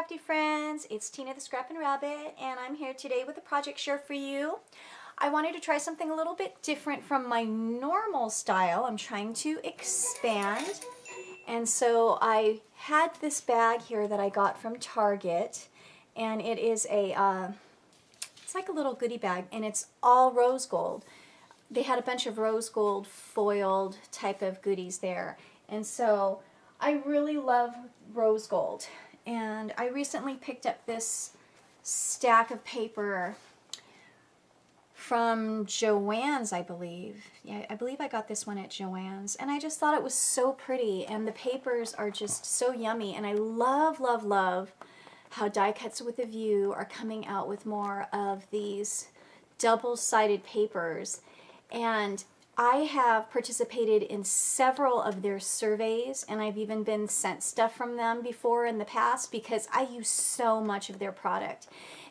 crafty friends, it's Tina the Scrappin' Rabbit, and I'm here today with a project share for you. I wanted to try something a little bit different from my normal style. I'm trying to expand, and so I had this bag here that I got from Target, and it is it's like a little goodie bag, and it's all rose gold. They had a bunch of rose gold foiled type of goodies there, and so I really love rose gold. And I recently picked up this stack of paper from Joann's, I believe. Yeah, I believe I got this one at Joann's, and I just thought it was so pretty, and the papers are just so yummy, and I love, love, love how Die Cuts with a View are coming out with more of these double-sided papers. And I have participated in several of their surveys, and I've even been sent stuff from them before in the past because I use so much of their product.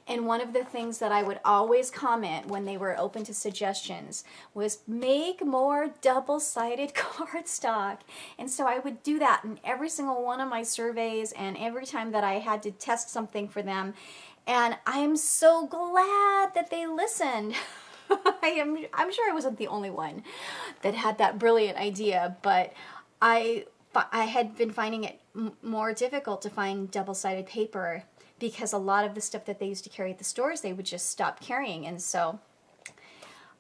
And one of the things that I would always comment when they were open to suggestions was make more double-sided cardstock. And so I would do that in every single one of my surveys and every time that I had to test something for them. And I'm so glad that they listened. I'm sure I wasn't the only one that had that brilliant idea, but I had been finding it more difficult to find double-sided paper because a lot of the stuff that they used to carry at the stores, they would just stop carrying. And so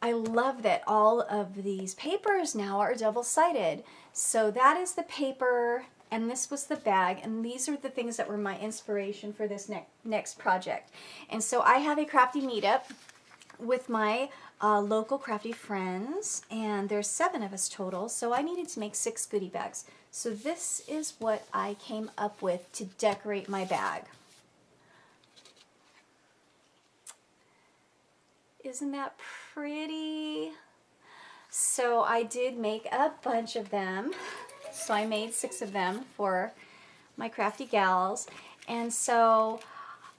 I love that all of these papers now are double-sided. So that is the paper, and this was the bag, and these are the things that were my inspiration for this next project. And so I have a crafty meetup with my local crafty friends, and there's 7 of us total, so I needed to make 6 goodie bags. So this is what I came up with to decorate my bag. Isn't that pretty? So I did make a bunch of them. So I made 6 of them for my crafty gals, and so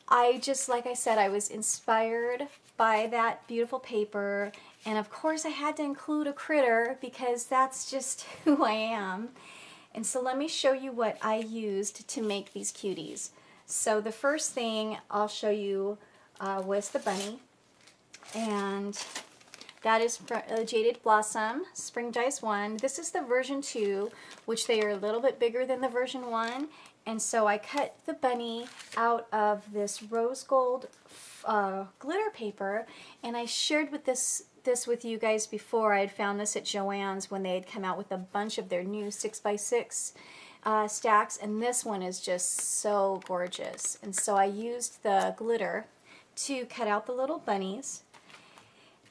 I just, like I said, I was inspired by that beautiful paper, and of course I had to include a critter because that's just who I am. And so let me show you what I used to make these cuties. So the first thing I'll show you was the bunny, and that is Jaded Blossom Spring Dice 1. This is the version 2, which they are a little bit bigger than the version 1. And so I cut the bunny out of this rose gold glitter paper, and I shared with this with you guys before. I had found this at Joann's when they had come out with a bunch of their new 6x6 stacks, and this one is just so gorgeous. And so I used the glitter to cut out the little bunnies.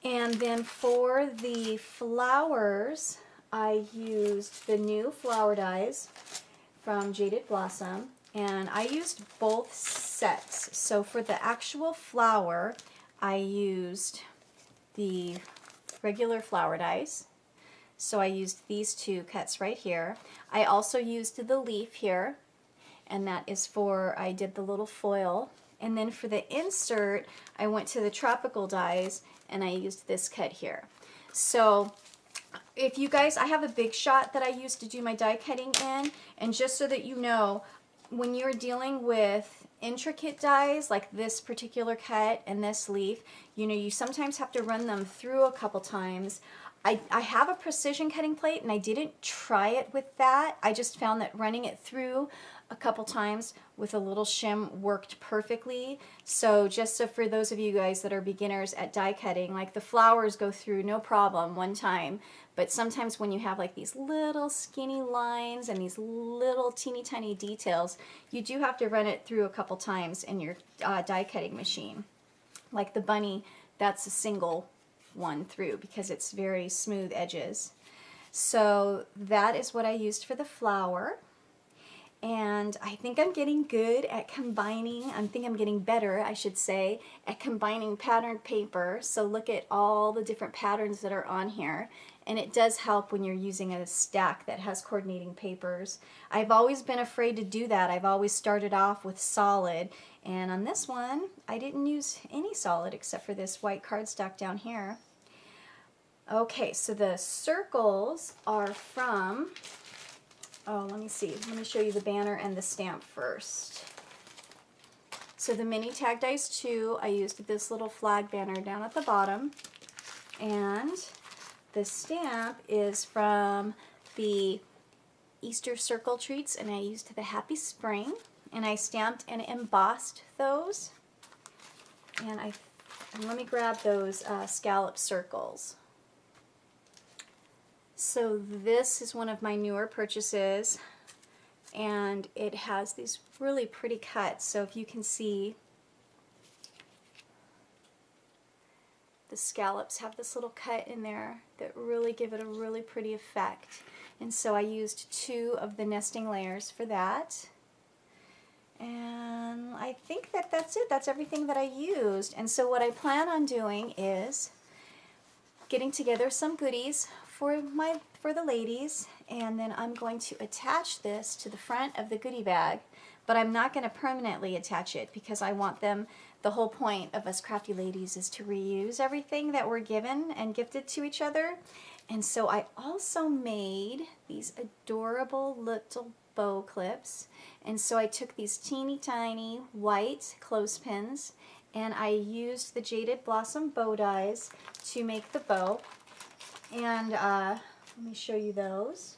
And then for the flowers, I used the new flower dies from Jaded Blossom, and I used both sets. So for the actual flower, I used the regular flower dies. So I used these 2 cuts right here. I also used the leaf here, and that is for, I did the little foil. And then for the insert, I went to the tropical dies, and I used this cut here. So if you guys, I have a big shot that I used to do my die cutting in, and just so that you know, when you're dealing with intricate dies like this particular cut and this leaf, you know, you sometimes have to run them through a couple times. I have a precision cutting plate, and I didn't try it with that. I just found that running it through a couple times with a little shim worked perfectly. So just so for those of you guys that are beginners at die cutting, like the flowers go through no problem one time, but sometimes when you have like these little skinny lines and these little teeny tiny details, you do have to run it through a couple times in your die cutting machine. Like the bunny, that's a single one through because it's very smooth edges. So that is what I used for the flower. And I think I'm getting good at combining, I think I'm getting better, I should say, at combining patterned paper. So look at all the different patterns that are on here. And it does help when you're using a stack that has coordinating papers. I've always been afraid to do that. I've always started off with solid. And on this one, I didn't use any solid except for this white cardstock down here. Okay, so the circles are from, oh, let me see. Let me show you the banner and the stamp first. So the mini tag dies too, I used this little flag banner down at the bottom, and the stamp is from the Easter Circle Treats, and I used the Happy Spring, and I stamped and embossed those. And let me grab those scallop circles. So this is one of my newer purchases, and it has these really pretty cuts. So if you can see, the scallops have this little cut in there that really give it a really pretty effect. And so I used 2 of the nesting layers for that. And I think that that's it. That's everything that I used. And so what I plan on doing is getting together some goodies for the ladies, and then I'm going to attach this to the front of the goodie bag, but I'm not going to permanently attach it because I want them, the whole point of us crafty ladies is to reuse everything that we're given and gifted to each other. And so I also made these adorable little bow clips, and so I took these teeny tiny white clothespins and I used the Jaded Blossom bow dies to make the bow. And let me show you those.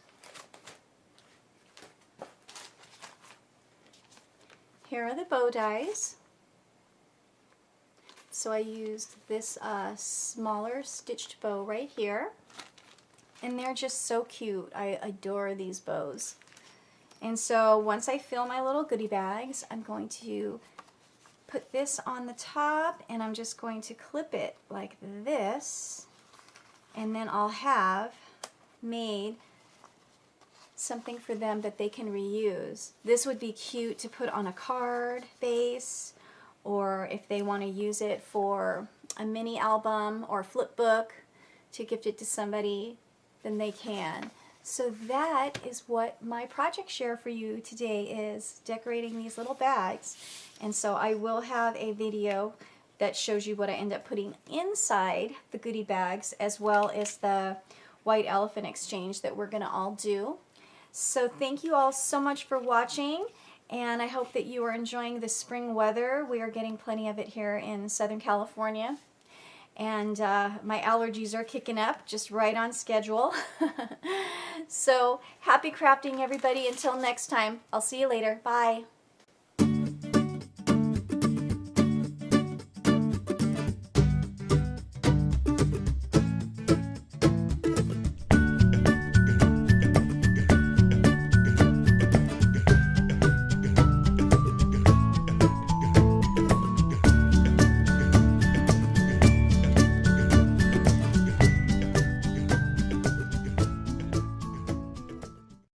Here are the bow dies. So I used this smaller stitched bow right here. And they're just so cute. I adore these bows. And so once I fill my little goodie bags, I'm going to put this on the top, and I'm just going to clip it like this. And then I'll have made something for them that they can reuse. This would be cute to put on a card base, or if they want to use it for a mini album or flip book to gift it to somebody, then they can. So that is what my project share for you today is, decorating these little bags. And so I will have a video that shows you what I end up putting inside the goodie bags, as well as the white elephant exchange that we're going to all do. So thank you all so much for watching, and I hope that you are enjoying the spring weather. We are getting plenty of it here in Southern California. And my allergies are kicking up just right on schedule. So happy crafting, everybody. Until next time, I'll see you later. Bye.